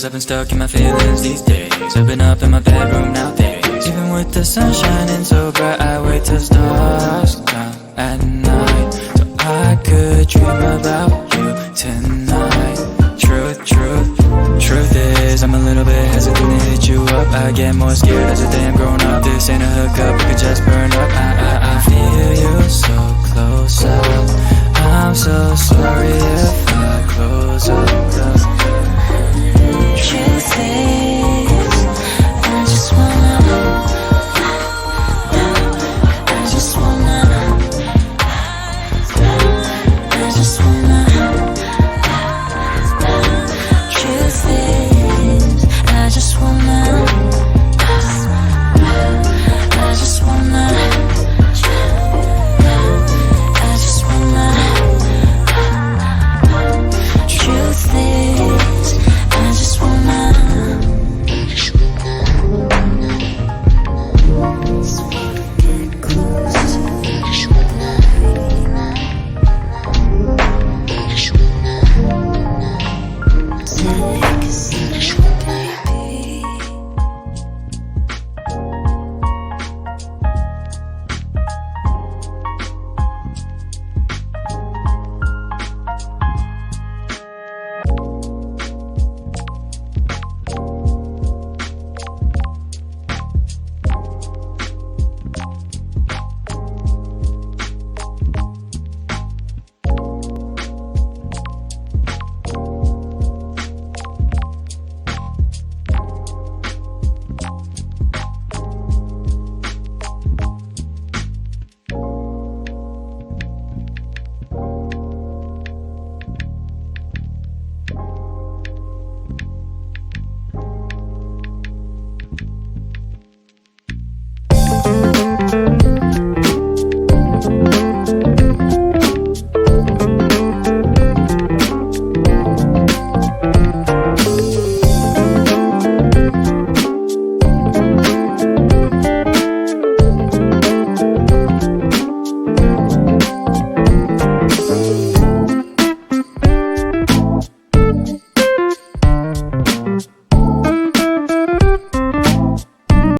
'cause I've been stuck in my feelings these days. I've been up in my bedroom nowadays. Even with the sun shining so bright, I wait till stars come at night, so I could dream about you tonight. Truth is, I'm a little bit hesitant to hit you up. I get more scared as a day I'm grown up. This ain't a hookup, we could just